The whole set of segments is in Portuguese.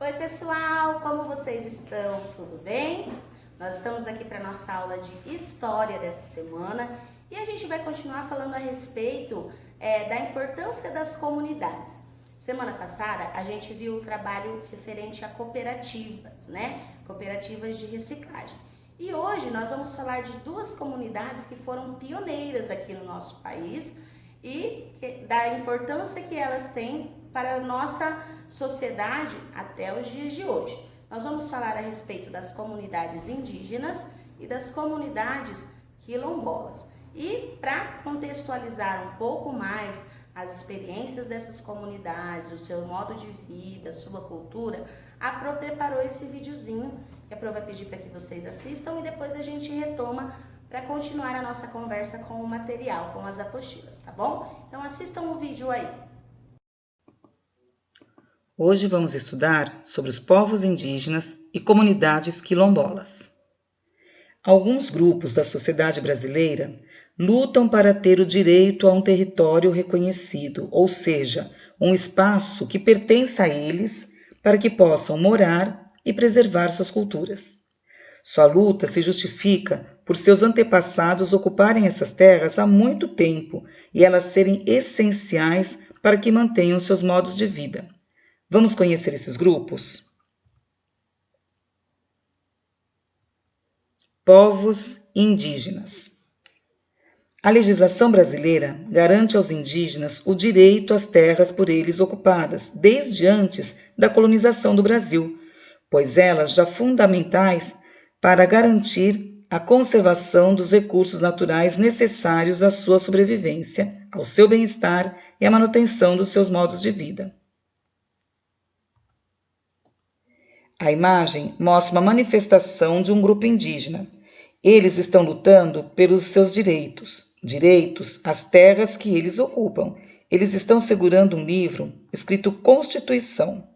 Oi pessoal, como vocês estão? Tudo bem? Nós estamos aqui para nossa aula de História dessa semana e a gente vai continuar falando a respeito da importância das comunidades. Semana passada a gente viu o trabalho referente a cooperativas, né? Cooperativas de reciclagem. E hoje nós vamos falar de duas comunidades que foram pioneiras aqui no nosso país e da importância que elas têm para a nossa sociedade até os dias de hoje. Nós vamos falar a respeito das comunidades indígenas e das comunidades quilombolas. E para contextualizar um pouco mais as experiências dessas comunidades, o seu modo de vida, a sua cultura, a Pro preparou esse videozinho que a Pro vai pedir para que vocês assistam e depois a gente retoma para continuar a nossa conversa com o material, com as apostilas, tá bom? Então assistam o vídeo aí. Hoje vamos estudar sobre os povos indígenas e comunidades quilombolas. Alguns grupos da sociedade brasileira lutam para ter o direito a um território reconhecido, ou seja, um espaço que pertença a eles para que possam morar e preservar suas culturas. Sua luta se justifica por seus antepassados ocuparem essas terras há muito tempo e elas serem essenciais para que mantenham seus modos de vida. Vamos conhecer esses grupos? Povos indígenas. A legislação brasileira garante aos indígenas o direito às terras por eles ocupadas, desde antes da colonização do Brasil, pois elas já fundamentais para garantir a conservação dos recursos naturais necessários à sua sobrevivência, ao seu bem-estar e à manutenção dos seus modos de vida. A imagem mostra uma manifestação de um grupo indígena. Eles estão lutando pelos seus direitos às terras que eles ocupam. Eles estão segurando um livro escrito Constituição.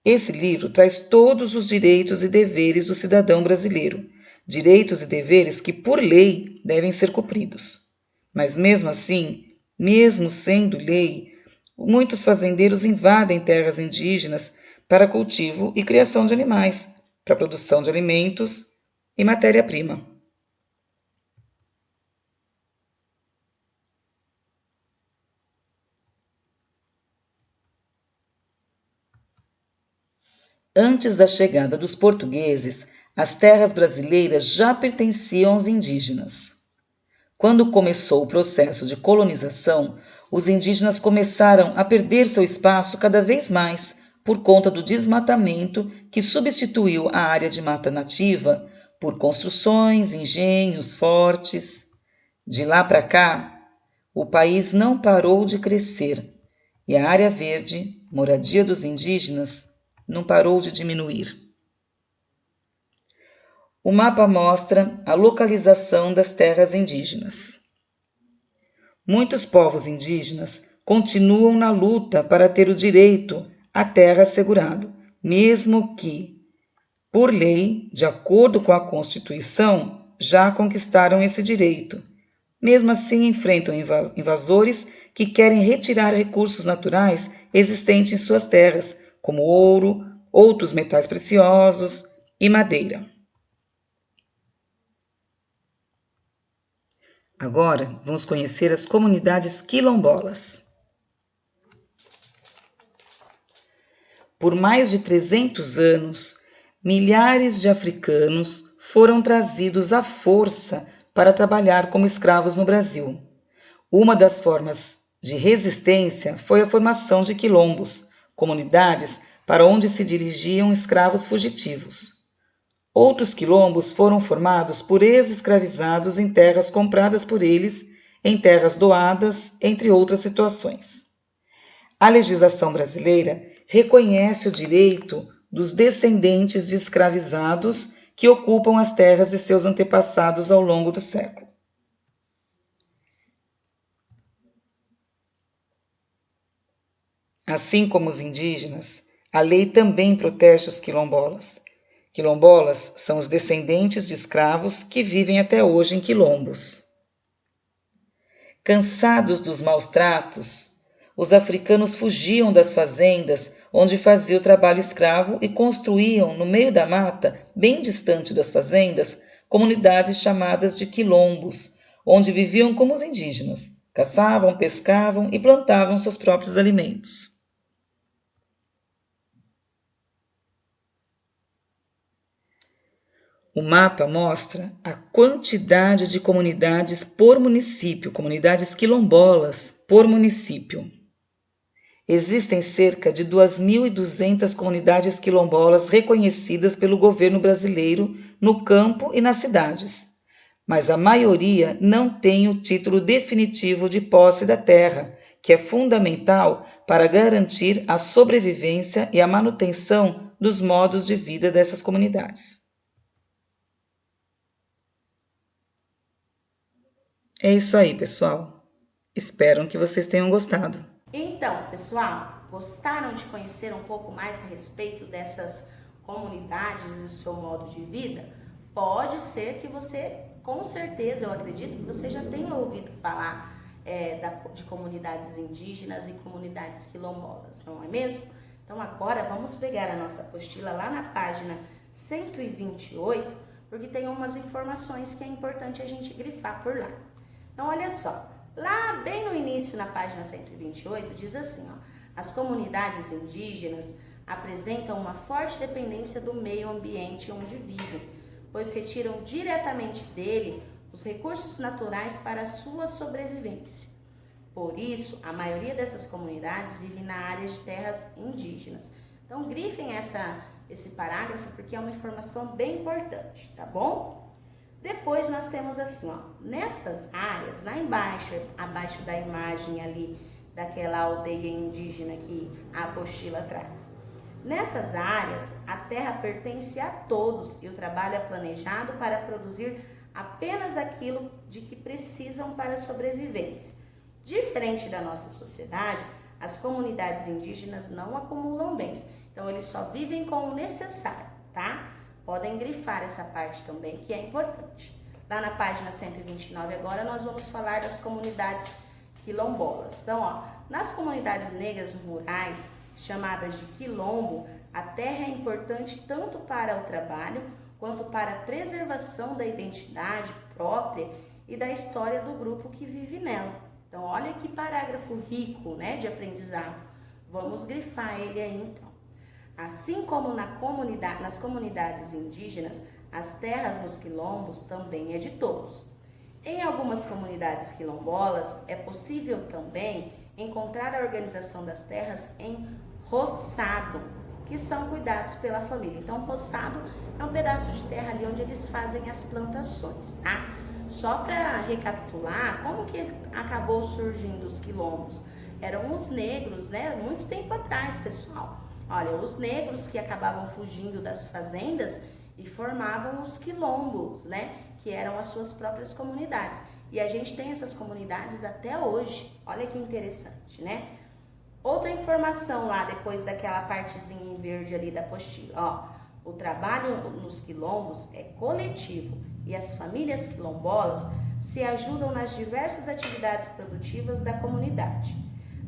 Esse livro traz todos os direitos e deveres do cidadão brasileiro, direitos e deveres que, por lei, devem ser cumpridos. Mas mesmo assim, mesmo sendo lei, muitos fazendeiros invadem terras indígenas para cultivo e criação de animais, para produção de alimentos e matéria-prima. Antes da chegada dos portugueses, as terras brasileiras já pertenciam aos indígenas. Quando começou o processo de colonização, os indígenas começaram a perder seu espaço cada vez mais, por conta do desmatamento que substituiu a área de mata nativa por construções, engenhos, fortes. De lá para cá, o país não parou de crescer e a área verde, moradia dos indígenas, não parou de diminuir. O mapa mostra a localização das terras indígenas. Muitos povos indígenas continuam na luta para ter o direito a terra assegurado, mesmo que, por lei, de acordo com a Constituição, já conquistaram esse direito. Mesmo assim, enfrentam invasores que querem retirar recursos naturais existentes em suas terras, como ouro, outros metais preciosos e madeira. Agora, vamos conhecer as comunidades quilombolas. Por mais de 300 anos, milhares de africanos foram trazidos à força para trabalhar como escravos no Brasil. Uma das formas de resistência foi a formação de quilombos, comunidades para onde se dirigiam escravos fugitivos. Outros quilombos foram formados por ex-escravizados em terras compradas por eles, em terras doadas, entre outras situações. A legislação brasileira reconhece o direito dos descendentes de escravizados que ocupam as terras de seus antepassados ao longo do século. Assim como os indígenas, a lei também protege os quilombolas. Quilombolas são os descendentes de escravos que vivem até hoje em quilombos. Cansados dos maus tratos, os africanos fugiam das fazendas onde faziam o trabalho escravo e construíam, no meio da mata, bem distante das fazendas, comunidades chamadas de quilombos, onde viviam como os indígenas, caçavam, pescavam e plantavam seus próprios alimentos. O mapa mostra a quantidade de comunidades por município, comunidades quilombolas por município. Existem cerca de 2.200 comunidades quilombolas reconhecidas pelo governo brasileiro no campo e nas cidades, mas a maioria não tem o título definitivo de posse da terra, que é fundamental para garantir a sobrevivência e a manutenção dos modos de vida dessas comunidades. É isso aí, pessoal. Espero que vocês tenham gostado. Então, pessoal, gostaram de conhecer um pouco mais a respeito dessas comunidades e do seu modo de vida? Pode ser que você, com certeza, eu acredito que você já tenha ouvido falar de comunidades indígenas e comunidades quilombolas, não é mesmo? Então agora vamos pegar a nossa apostila lá na página 128, porque tem umas informações que é importante a gente grifar por lá. Então olha só, lá bem no início na página 128 diz assim, ó, as comunidades indígenas apresentam uma forte dependência do meio ambiente onde vivem, pois retiram diretamente dele os recursos naturais para a sua sobrevivência. Por isso, a maioria dessas comunidades vive na área de terras indígenas. Então grifem esse parágrafo porque é uma informação bem importante, tá bom? Depois nós temos assim, ó, nessas áreas, lá embaixo, abaixo da imagem ali daquela aldeia indígena que a apostila traz. Nessas áreas, a terra pertence a todos e o trabalho é planejado para produzir apenas aquilo de que precisam para a sobrevivência. Diferente da nossa sociedade, as comunidades indígenas não acumulam bens, então eles só vivem com o necessário, tá? Podem grifar essa parte também, que é importante. Lá na página 129 agora nós vamos falar das comunidades quilombolas. Então, ó, nas comunidades negras rurais, chamadas de quilombo, a terra é importante tanto para o trabalho quanto para a preservação da identidade própria e da história do grupo que vive nela. Então, olha que parágrafo rico, né, de aprendizado. Vamos grifar ele aí, então. Assim como nas comunidades indígenas, as terras nos quilombos também é de todos. Em algumas comunidades quilombolas, é possível também encontrar a organização das terras em roçado, que são cuidados pela família. Então, roçado é um pedaço de terra ali onde eles fazem as plantações, tá? Só para recapitular, como que acabou surgindo os quilombos? Eram os negros, né? Muito tempo atrás, pessoal. Olha, os negros que acabavam fugindo das fazendas e formavam os quilombos, né? Que eram as suas próprias comunidades. E a gente tem essas comunidades até hoje. Olha que interessante, né? Outra informação lá, depois daquela partezinha em verde ali da apostila, ó. O trabalho nos quilombos é coletivo e as famílias quilombolas se ajudam nas diversas atividades produtivas da comunidade.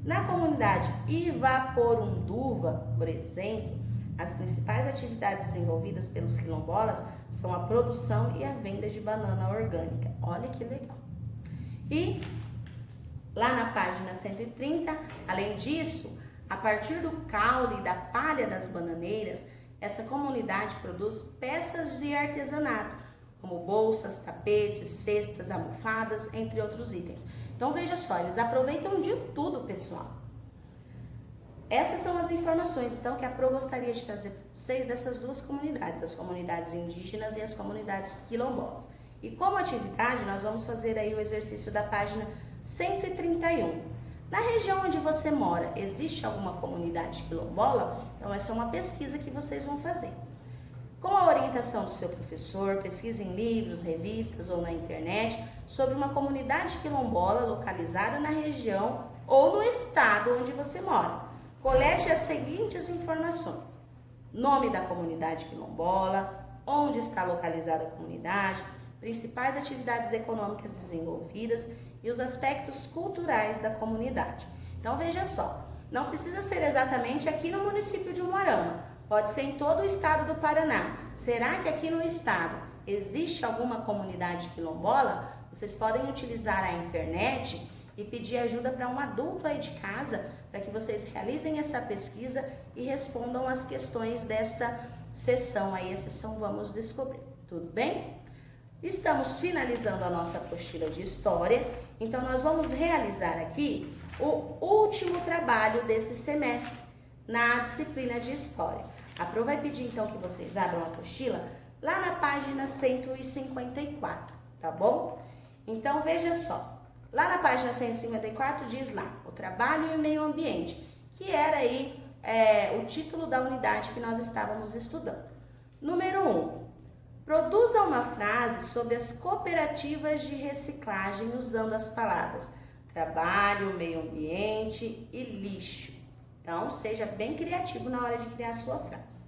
Na comunidade Ivaporunduva, por exemplo, as principais atividades desenvolvidas pelos quilombolas são a produção e a venda de banana orgânica. Olha que legal. E lá na página 130, além disso, a partir do caule e da palha das bananeiras, essa comunidade produz peças de artesanato, como bolsas, tapetes, cestas, almofadas, entre outros itens. Então veja só, eles aproveitam de tudo, pessoal. Essas são as informações, então, que a Pro gostaria de trazer para vocês dessas duas comunidades, as comunidades indígenas e as comunidades quilombolas. E como atividade, nós vamos fazer aí o exercício da página 131. Na região onde você mora, existe alguma comunidade quilombola? Então, essa é uma pesquisa que vocês vão fazer. Com a orientação do seu professor, pesquise em livros, revistas ou na internet sobre uma comunidade quilombola localizada na região ou no estado onde você mora. Colete as seguintes informações: nome da comunidade quilombola, onde está localizada a comunidade, principais atividades econômicas desenvolvidas e os aspectos culturais da comunidade. Então veja só, não precisa ser exatamente aqui no município de Umuarama, pode ser em todo o estado do Paraná. Será que aqui no estado existe alguma comunidade quilombola? Vocês podem utilizar a internet e pedir ajuda para um adulto aí de casa, para que vocês realizem essa pesquisa e respondam as questões dessa sessão aí, a sessão Vamos Descobrir, tudo bem? Estamos finalizando a nossa apostila de história, então nós vamos realizar aqui o último trabalho desse semestre na disciplina de história. A Pro vai pedir então que vocês abram a apostila lá na página 154, tá bom? Então veja só, lá na página 154 diz lá, o trabalho e o meio ambiente, que era aí o título da unidade que nós estávamos estudando. Número 1, produza uma frase sobre as cooperativas de reciclagem usando as palavras trabalho, meio ambiente e lixo. Então, seja bem criativo na hora de criar a sua frase.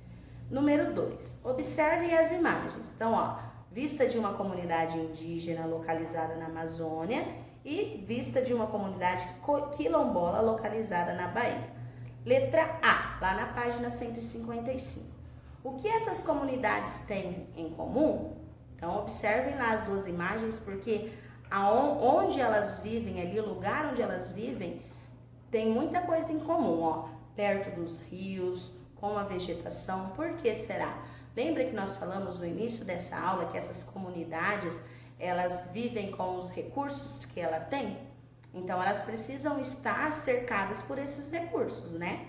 Número 2, observe as imagens. Então, ó, vista de uma comunidade indígena localizada na Amazônia e vista de uma comunidade quilombola localizada na Bahia. Letra A, lá na página 155. O que essas comunidades têm em comum? Então, observem lá as duas imagens, porque onde elas vivem, ali o lugar onde elas vivem, tem muita coisa em comum, ó, perto dos rios, com a vegetação. Por que será? Lembra que nós falamos no início dessa aula que essas comunidades, elas vivem com os recursos que ela tem? Então, elas precisam estar cercadas por esses recursos, né?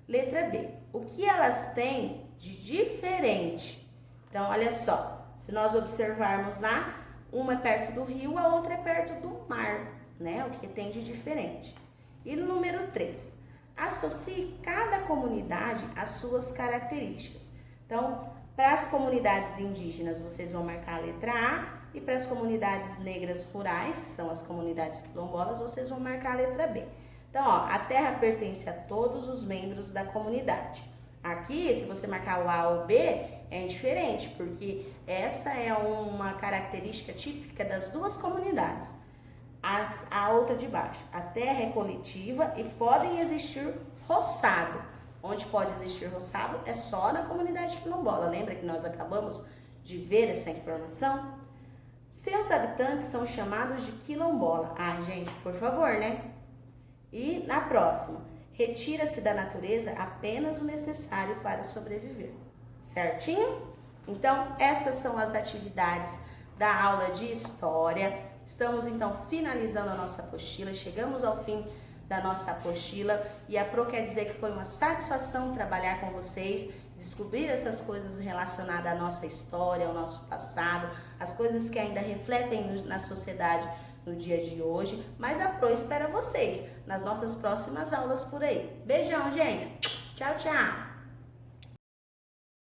Letra B, o que elas têm de diferente? Então, olha só, se nós observarmos lá, uma é perto do rio, a outra é perto do mar, né? O que tem de diferente. E no número 3, associe cada comunidade às suas características. Então, para as comunidades indígenas, vocês vão marcar a letra A, e para as comunidades negras rurais, que são as comunidades quilombolas, vocês vão marcar a letra B. Então, ó, a terra pertence a todos os membros da comunidade. Aqui, se você marcar o A ou B, é indiferente, porque essa é uma característica típica das duas comunidades. A outra de baixo, a terra é coletiva e podem existir roçado. Onde pode existir roçado é só na comunidade quilombola. Lembra que nós acabamos de ver essa informação? Seus habitantes são chamados de quilombola. Ai, gente, por favor, né? E na próxima, retira-se da natureza apenas o necessário para sobreviver. Certinho? Então, essas são as atividades da aula de história. Estamos, então, finalizando a nossa apostila. Chegamos ao fim da nossa apostila e a Pro quer dizer que foi uma satisfação trabalhar com vocês, descobrir essas coisas relacionadas à nossa história, ao nosso passado, as coisas que ainda refletem na sociedade no dia de hoje, mas a Pro espera vocês nas nossas próximas aulas por aí. Beijão, gente! Tchau, tchau!